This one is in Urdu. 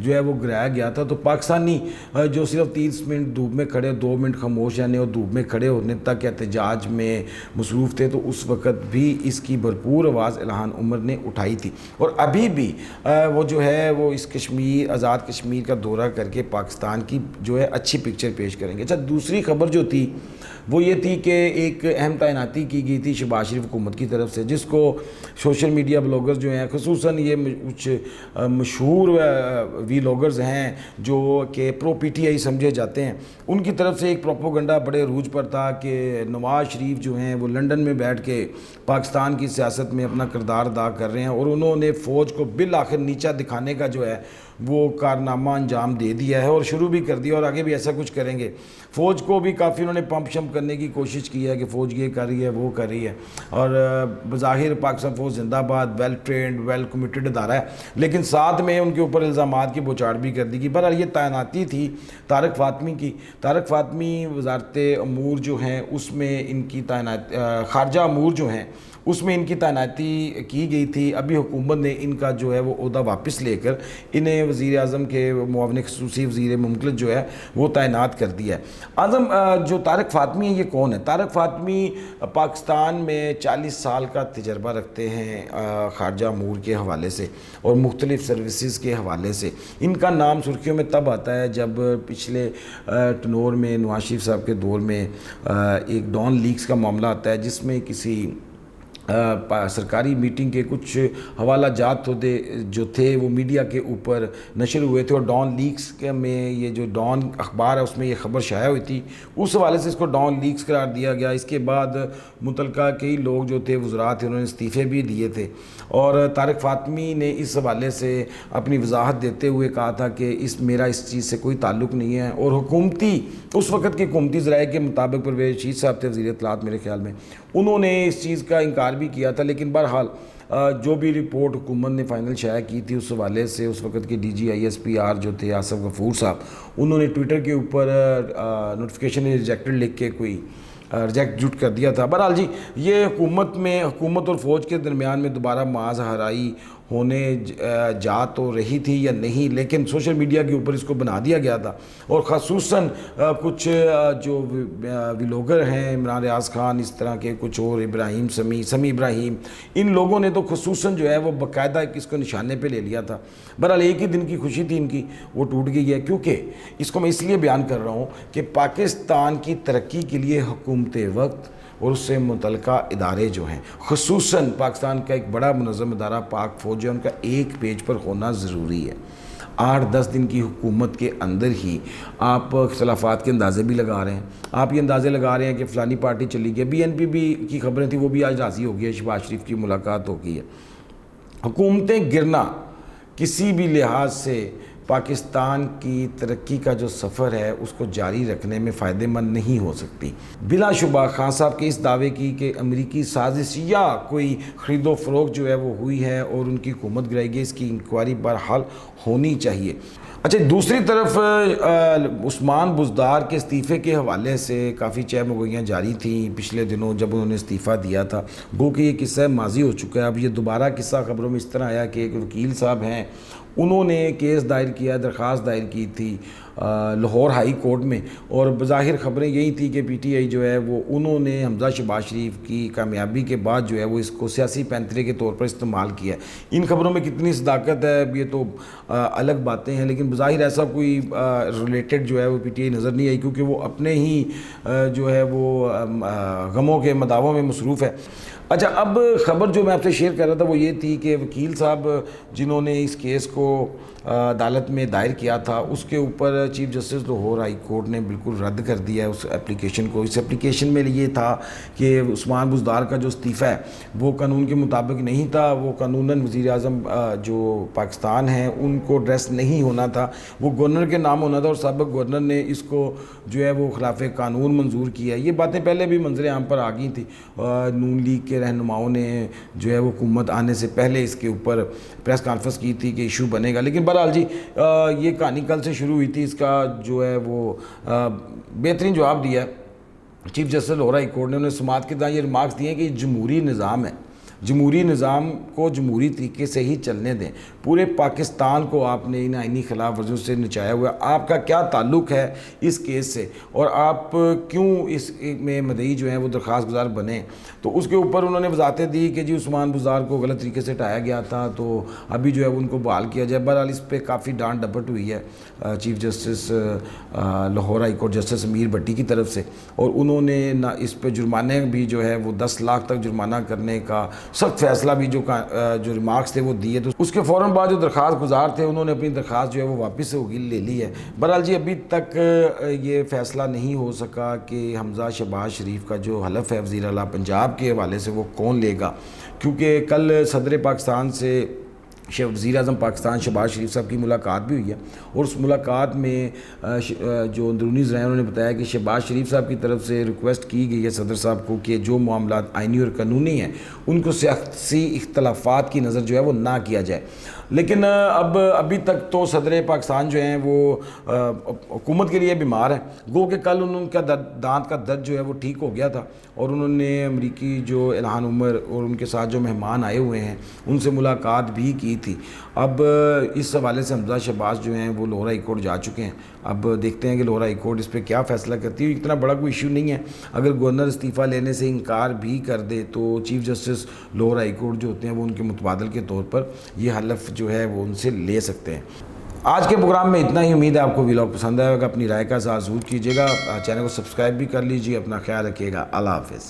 جو ہے وہ گرایا گیا تھا، تو پاکستانی جو صرف 30 منٹ دھوپ میں کھڑے، 2 منٹ خاموش رہنے اور دھوپ میں کھڑے ہونے تک احتجاج میں مصروف تھے، تو اس وقت بھی اس کی بھرپور آواز الہان عمر نے اٹھائی تھی، اور ابھی بھی وہ جو ہے وہ اس کشمیر، آزاد کشمیر کا دورہ کر کے پاکستان کی جو ہے اچھی پکچر پیش کریں گے۔ اچھا، دوسری خبر جو تھی وہ یہ تھی کہ ایک اہم تعیناتی کی گئی تھی شہباز شریف حکومت کی طرف سے، جس کو سوشل میڈیا بلاگر جو ہیں، خصوصاً یہ کچھ مشہور ویلاگرز ہیں جو کہ پرو پی ٹی آئی سمجھے جاتے ہیں، ان کی طرف سے ایک پروپوگنڈا بڑے عروج پر تھا کہ نواز شریف جو ہیں وہ لنڈن میں بیٹھ کے پاکستان کی سیاست میں اپنا کردار ادا کر رہے ہیں، اور انہوں نے فوج کو بالآخر نیچا دکھانے کا جو ہے وہ کارنامہ انجام دے دیا ہے، اور شروع بھی کر دیا، اور آگے بھی ایسا کچھ کریں گے۔ فوج کو بھی کافی انہوں نے پمپ شمپ کرنے کی کوشش کی ہے کہ فوج یہ کر رہی ہے، وہ کر رہی ہے، اور بظاہر پاکستان فوج زندہ آباد، ویل ٹرینڈ، ویل کمیٹڈ ادارہ ہے، لیکن ساتھ میں ان کے اوپر الزامات کی بوچھاڑ بھی کر دی گئی۔ بہرحال یہ تعیناتی تھی طارق فاطمی کی۔ طارق فاطمی وزارت امور جو ہیں اس میں ان کی تعیناتی، خارجہ امور جو ہیں اس میں ان کی تعیناتی کی گئی تھی۔ ابھی حکومت نے ان کا جو ہے وہ عہدہ واپس لے کر انہیں وزیر اعظم کے معاون خصوصی وزیر مملکت جو ہے وہ تعینات کر دیا ہے۔ اعظم، جو طارق فاطمی ہے یہ کون ہے؟ طارق فاطمی پاکستان میں 40 سال کا تجربہ رکھتے ہیں خارجہ امور کے حوالے سے اور مختلف سروسز کے حوالے سے۔ ان کا نام سرخیوں میں تب آتا ہے جب پچھلے ٹنور میں نواز شریف صاحب کے دور میں ایک ڈان لیکس کا معاملہ آتا ہے، جس میں کسی سرکاری میٹنگ کے کچھ حوالہ جات جو تھے وہ میڈیا کے اوپر نشر ہوئے تھے، اور ڈان لیکس میں یہ جو ڈان اخبار ہے اس میں یہ خبر شائع ہوئی تھی، اس حوالے سے اس کو ڈان لیکس قرار دیا گیا۔ اس کے بعد متعلقہ کئی لوگ جو تھے وزراء تھے، انہوں نے استعفے بھی دیے تھے، اور طارق فاطمی نے اس حوالے سے اپنی وضاحت دیتے ہوئے کہا تھا کہ میرا اس چیز سے کوئی تعلق نہیں ہے، اور حکومتی اس وقت کے حکومتی ذرائع کے مطابق پرویز رشید صاحب تھے وزیر اطلاعات میرے خیال میں، انہوں نے اس چیز کا انکار بھی کیا تھا، لیکن بہرحال جو بھی رپورٹ حکومت نے فائنل شائع کی تھی اس حوالے سے اس وقت کے D G I S P R جو تھے آصف غفور صاحب، انہوں نے ٹویٹر کے اوپر نوٹیفیکیشن ریجیکٹڈ لکھ کے کوئی ریجیکٹ کر دیا تھا۔ بہرحال جی، یہ حکومت اور فوج کے درمیان میں دوبارہ معاذ ہرائی ہونے جا تو رہی تھی یا نہیں، لیکن سوشل میڈیا کے اوپر اس کو بنا دیا گیا تھا، اور خصوصاً کچھ جو ویلاگر ہیں، عمران ریاض خان، اس طرح کے کچھ اور، ابراہیم سمی ابراہیم، ان لوگوں نے تو خصوصاً جو ہے وہ باقاعدہ اس کو نشانے پہ لے لیا تھا۔ بہرحال ایک ہی دن کی خوشی تھی ان کی، وہ ٹوٹ گئی ہے، کیونکہ اس کو میں اس لیے بیان کر رہا ہوں کہ پاکستان کی ترقی کے لیے حکومت وقت اور اس سے متعلقہ ادارے جو ہیں، خصوصاً پاکستان کا ایک بڑا منظم ادارہ پاک فوج ہے، ان کا ایک پیج پر ہونا ضروری ہے۔ 8-10 دن کی حکومت کے اندر ہی آپ اختلافات کے اندازے بھی لگا رہے ہیں، آپ یہ اندازے لگا رہے ہیں کہ فلانی پارٹی چلی گئی، بی این پی بھی کی خبریں تھیں، وہ بھی آج راضی ہو گئی ہے، شہباز شریف کی ملاقات ہو گئی ہے۔ حکومتیں گرنا کسی بھی لحاظ سے پاکستان کی ترقی کا جو سفر ہے اس کو جاری رکھنے میں فائدہ مند نہیں ہو سکتی۔ بلا شبہ خان صاحب کے اس دعوے کی کہ امریکی سازش یا کوئی خرید و فروخت جو ہے وہ ہوئی ہے اور ان کی حکومت گرائی گئی، اس کی انکوائری بہرحال ہونی چاہیے۔ اچھا، دوسری طرف عثمان بزدار کے استعفے کے حوالے سے کافی چہمگوئیاں جاری تھیں پچھلے دنوں جب انہوں نے استعفیٰ دیا تھا، گو کہ یہ قصہ ماضی ہو چکا ہے۔ اب یہ دوبارہ قصہ خبروں میں اس طرح آیا کہ ایک وکیل صاحب ہیں، انہوں نے کیس دائر کیا، درخواست دائر کی تھی لاہور ہائی کورٹ میں، اور بظاہر خبریں یہی تھی کہ پی ٹی آئی جو ہے وہ انہوں نے حمزہ شہباز شریف کی کامیابی کے بعد جو ہے وہ اس کو سیاسی پینترے کے طور پر استعمال کیا ہے۔ ان خبروں میں کتنی صداقت ہے یہ تو الگ باتیں ہیں، لیکن بظاہر ایسا کوئی ریلیٹڈ جو ہے وہ پی ٹی آئی نظر نہیں آئی، کیونکہ وہ اپنے ہی جو ہے وہ غموں کے مداووں میں مصروف ہے۔ اچھا، اب خبر جو میں آپ سے شیئر کر رہا تھا وہ یہ تھی کہ وکیل صاحب جنہوں نے اس کیس کو عدالت میں دائر کیا تھا، اس کے اوپر chief justice Lahore high court نے بالکل رد کر دیا ہے اس اپلیکیشن کو۔ اس اپلیکیشن میں یہ تھا کہ عثمان بزدار کا جو استعفیٰ ہے وہ قانون کے مطابق نہیں تھا، وہ قانوناً وزیر اعظم جو پاکستان ہیں ان کو ڈریس نہیں ہونا تھا، وہ گورنر کے نام ہونا تھا، اور سابق گورنر نے اس کو جو ہے وہ خلاف قانون منظور کیا ہے۔ یہ باتیں پہلے بھی منظر عام پر آ گئی تھیں، نون لیگ کے رہنماؤں نے جو ہے وہ حکومت آنے سے پہلے اس کے اوپر پریس کانفرنس کی تھی کہ ایشو بنے گا، لیکن بہرحال جی یہ کہانی کل سے شروع ہوئی تھی، اس کا جو ہے وہ بہترین جواب دیا ہے chief justice Lahore high court نے۔ انہوں نے سماعت کے دوران یہ ریمارکس دیے ہیں کہ یہ جمہوری نظام ہے، جمہوری نظام کو جمہوری طریقے سے ہی چلنے دیں. پورے پاکستان کو آپ نے ان آئینی خلاف ورزیوں سے نچایا ہوا ہے. آپ کا کیا تعلق ہے اس کیس سے اور آپ کیوں اس میں مدعی جو ہیں وہ درخواست گزار بنے؟ تو اس کے اوپر انہوں نے وضاحتیں دی کہ جی عثمان بزدار کو غلط طریقے سے ہٹایا گیا تھا تو ابھی جو ہے ان کو بحال کیا جائے. بہرحال اس پہ کافی ڈانٹ ڈپٹ ہوئی ہے chief justice Lahore high court justice Amir Bhatti کی طرف سے, اور انہوں نے اس پہ جرمانے بھی جو ہے وہ 10 لاکھ تک جرمانہ کرنے کا سخت فیصلہ بھی جو ریمارکس تھے وہ دیے. تو اس کے فوراً بعد جو درخواست گزار تھے انہوں نے اپنی درخواست جو ہے وہ واپس لے لی ہے. بہرحال جی ابھی تک یہ فیصلہ نہیں ہو سکا کہ حمزہ شہباز شریف کا جو حلف ہے وزیر اعلیٰ پنجاب کے حوالے سے وہ کون لے گا, کیونکہ کل صدر پاکستان سے وزیر اعظم پاکستان شہباز شریف صاحب کی ملاقات بھی ہوئی ہے, اور اس ملاقات میں جو اندرونی ذرائع انہوں نے بتایا کہ شہباز شریف صاحب کی طرف سے ریکویسٹ کی گئی ہے صدر صاحب کو کہ جو معاملات آئینی اور قانونی ہیں ان کو سیاسی اختلافات کی نظر جو ہے وہ نہ کیا جائے. لیکن ابھی تک تو صدر پاکستان جو ہیں وہ حکومت کے لیے بیمار ہیں. گو کہ کل ان کا دانت کا درد جو ہے وہ ٹھیک ہو گیا تھا, اور انہوں نے امریکی جو الہان عمر اور ان کے ساتھ جو مہمان آئے ہوئے ہیں ان سے ملاقات بھی کی تھی. اب اس حوالے سے حمزہ شہباز جو ہیں وہ لاہور ہائی کورٹ جا چکے ہیں. اب دیکھتے ہیں کہ لاہور ہائی کورٹ اس پہ کیا فیصلہ کرتی ہے. اتنا بڑا کوئی ایشو نہیں ہے. اگر گورنر استعفیٰ لینے سے انکار بھی کر دے تو chief justice Lahore high court جو ہوتے ہیں وہ ان کے متبادل کے طور پر یہ حلف جو ہے وہ ان سے لے سکتے ہیں. آج کے پروگرام میں اتنا ہی. امید ہے آپ کو ویلاگ پسند آئے گا. اپنی رائے کا اظہار ضرور کیجیے گا. چینل کو سبسکرائب بھی کر لیجیے. اپنا خیال رکھیے گا. اللہ حافظ.